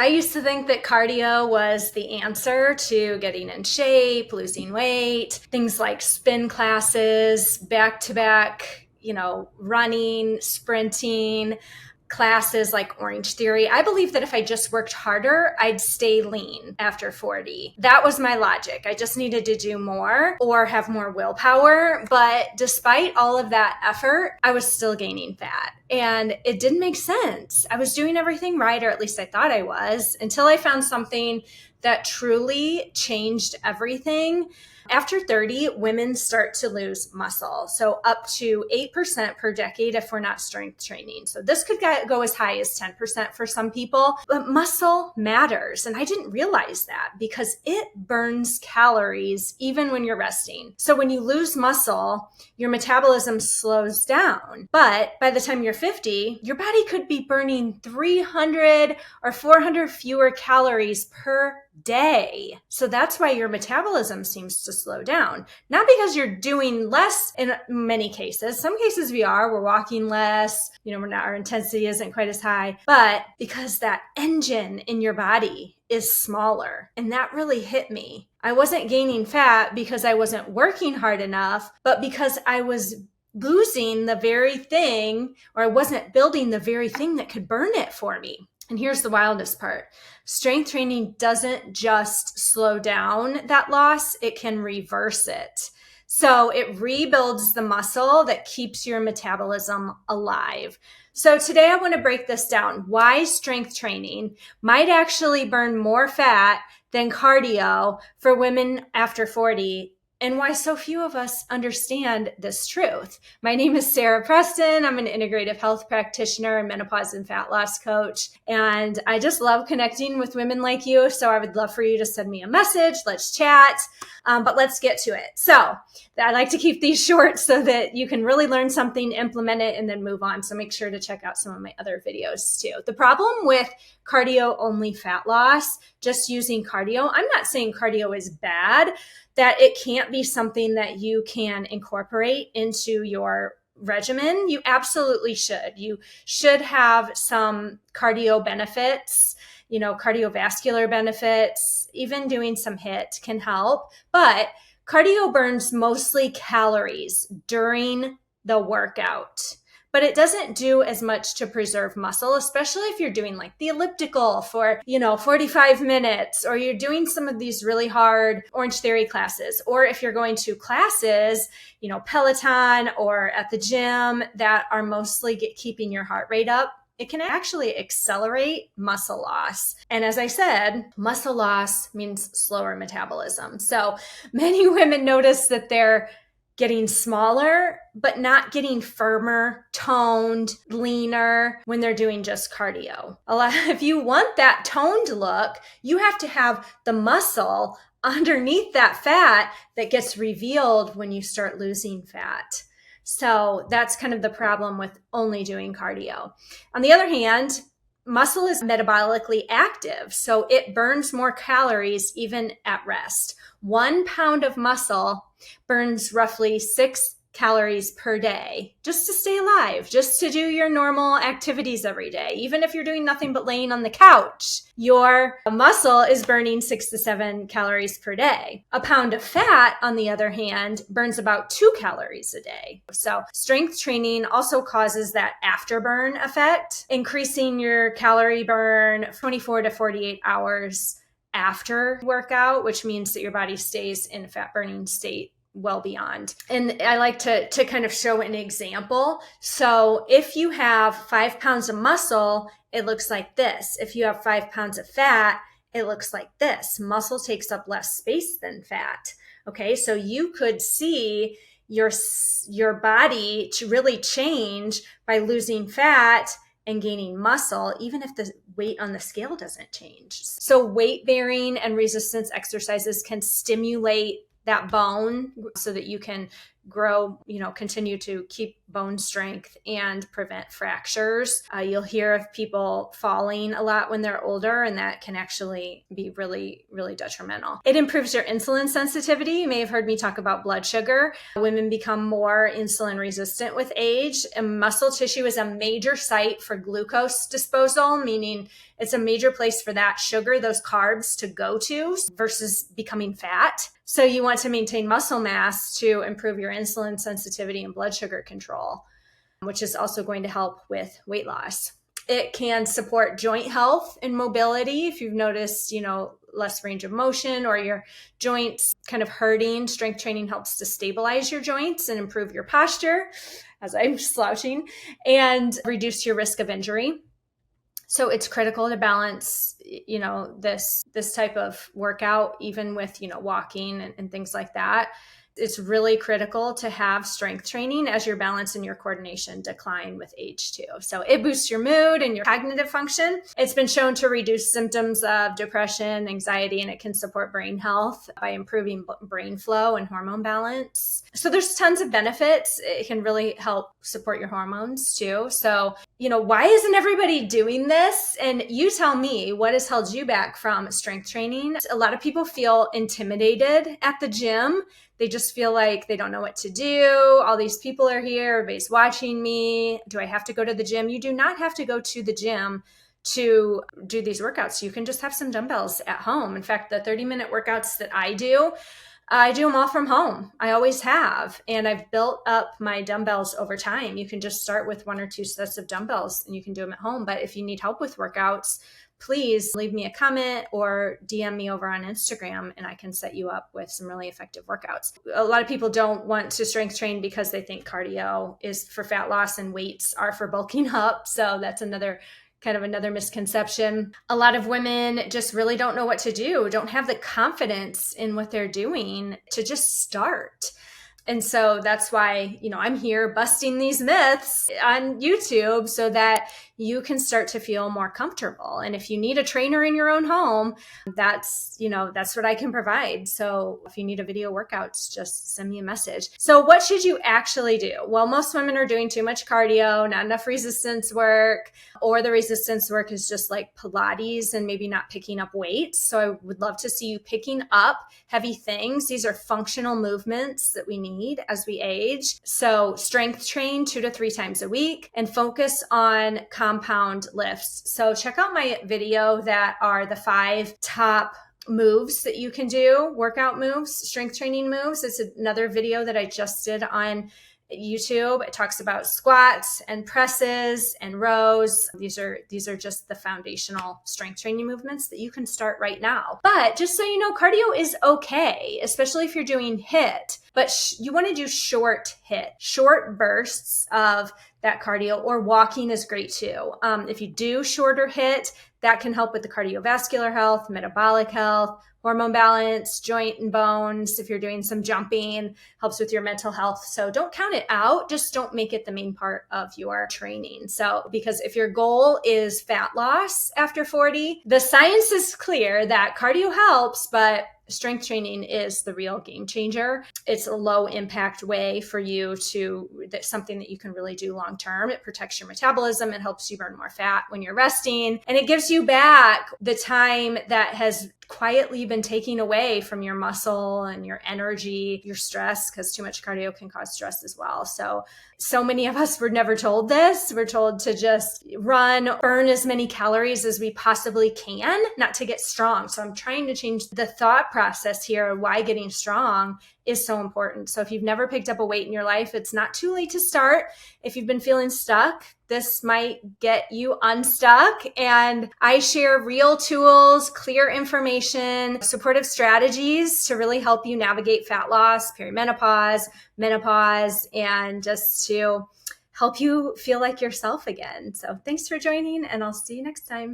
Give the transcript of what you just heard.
I used to think that cardio was the answer to getting in shape, losing weight, things like spin classes, back to back, running, sprinting, classes like Orange Theory. I believe that if I just worked harder, I'd stay lean after 40. That was my logic. I just needed to do more or have more willpower. But despite all of that effort, I was still gaining fat. And it didn't make sense. I was doing everything right, or at least I thought I was, until I found something that truly changed everything. After 30, women start to lose muscle. So up to 8% per decade if we're not strength training. So this could go as high as 10% for some people, but muscle matters. And I didn't realize that because it burns calories even when you're resting. So when you lose muscle, your metabolism slows down. But by the time you're 50, your body could be burning 300 or 400 fewer calories per day. So that's why your metabolism seems to slow down. Not because you're doing less in many cases. Some cases we're walking less, our intensity isn't quite as high, but because that engine in your body is smaller. And that really hit me. I wasn't gaining fat because I wasn't working hard enough, but because I was losing the very thing, or I wasn't building the very thing that could burn it for me. And here's the wildest part. Strength training doesn't just slow down that loss, it can reverse it. So it rebuilds the muscle that keeps your metabolism alive. So today I want to break this down. Why strength training might actually burn more fat than cardio for women after 40, and why so few of us understand this truth. My name is Sara Preston. I'm an integrative health practitioner and menopause and fat loss coach. And I just love connecting with women like you. So I would love for you to send me a message. Let's chat. But let's get to it. So I like to keep these short so that you can really learn something, implement it, and then move on. So make sure to check out some of my other videos too. The problem with cardio only fat loss, just using cardio, I'm not saying cardio is bad, that it can't be something that you can incorporate into your regimen. You absolutely should. You should have some cardio benefits, cardiovascular benefits. Even doing some HIIT can help, but cardio burns mostly calories during the workout. But it doesn't do as much to preserve muscle, especially if you're doing like the elliptical for, 45 minutes, or you're doing some of these really hard Orange Theory classes, or if you're going to classes, Peloton or at the gym that are mostly keeping your heart rate up. It can actually accelerate muscle loss. And as I said, muscle loss means slower metabolism. So many women notice that they're getting smaller, but not getting firmer, toned, leaner when they're doing just cardio. If you want that toned look, you have to have the muscle underneath that fat that gets revealed when you start losing fat. So that's kind of the problem with only doing cardio. On the other hand, muscle is metabolically active, so it burns more calories even at rest. 1 pound of muscle burns roughly 6 calories per day just to stay alive, just to do your normal activities every day. Even if you're doing nothing but laying on the couch, your muscle is burning 6 to 7 calories per day. A pound of fat, on the other hand, burns about 2 calories a day. So strength training also causes that afterburn effect, increasing your calorie burn 24 to 48 hours after workout, which means that your body stays in a fat burning state well beyond. And I like to kind of show an example. So if you have 5 pounds of muscle, it looks like this. If you have 5 pounds of fat, it looks like this. Muscle takes up less space than fat. Okay, so you could see your body to really change by losing fat and gaining muscle, even if the weight on the scale doesn't change. So weight bearing and resistance exercises can stimulate that bone so that you can grow, continue to keep bone strength and prevent fractures. You'll hear of people falling a lot when they're older, and that can actually be really, really detrimental. It improves your insulin sensitivity. You may have heard me talk about blood sugar. Women become more insulin resistant with age, and muscle tissue is a major site for glucose disposal, meaning it's a major place for that sugar, those carbs, to go to versus becoming fat. So you want to maintain muscle mass to improve your insulin sensitivity and blood sugar control, which is also going to help with weight loss. It can support joint health and mobility. If you've noticed, less range of motion or your joints kind of hurting, strength training helps to stabilize your joints and improve your posture, as I'm slouching, and reduce your risk of injury. So it's critical to balance, this type of workout, even with, walking and things like that. It's really critical to have strength training as your balance and your coordination decline with age too. So it boosts your mood and your cognitive function. It's been shown to reduce symptoms of depression, anxiety, and it can support brain health by improving brain flow and hormone balance. So there's tons of benefits. It can really help support your hormones too. So, why isn't everybody doing this? And you tell me, what has held you back from strength training? A lot of people feel intimidated at the gym. They just feel like they don't know what to do. All these people are here. Everybody's watching me. Do I have to go to the gym? You do not have to go to the gym to do these workouts. You can just have some dumbbells at home. In fact, the 30-minute workouts that I do them all from home. I always have. And I've built up my dumbbells over time. You can just start with 1 or 2 sets of dumbbells and you can do them at home. But if you need help with workouts, please leave me a comment or DM me over on Instagram and I can set you up with some really effective workouts. A lot of people don't want to strength train because they think cardio is for fat loss and weights are for bulking up. So that's another misconception. A lot of women just really don't know what to do, don't have the confidence in what they're doing to just start. And so that's why, I'm here busting these myths on YouTube so that you can start to feel more comfortable. And if you need a trainer in your own home, that's what I can provide. So if you need a video workouts, just send me a message. So what should you actually do? Well, most women are doing too much cardio, not enough resistance work, or the resistance work is just like Pilates and maybe not picking up weights. So I would love to see you picking up heavy things. These are functional movements that we need as we age. So strength train 2 to 3 times a week and focus on compound lifts. So check out my video that are the 5 top moves that you can do, workout moves, strength training moves. It's another video that I just did on YouTube. It talks about squats and presses and rows. These are just the foundational strength training movements that you can start right now. But just so you know, cardio is okay, especially if you're doing HIIT, but you want to do short HIIT, short bursts of that cardio, or walking is great too. If you do shorter HIIT, that can help with the cardiovascular health, metabolic health, hormone balance, joint and bones. If you're doing some jumping, helps with your mental health. So don't count it out. Just don't make it the main part of your training. So, because if your goal is fat loss after 40, the science is clear that cardio helps, but strength training is the real game changer. It's a low impact way for you that's something that you can really do long term. It protects your metabolism. It helps you burn more fat when you're resting. And it gives you back the time that has quietly been taken away from your muscle and your energy, your stress, because too much cardio can cause stress as well. So many of us were never told this. We're told to just run, burn as many calories as we possibly can, not to get strong. So I'm trying to change the thought process here, why getting strong is so important. So if you've never picked up a weight in your life, it's not too late to start. If you've been feeling stuck, this might get you unstuck. And I share real tools, clear information, supportive strategies to really help you navigate fat loss, perimenopause, menopause, and just to help you feel like yourself again. So thanks for joining, and I'll see you next time.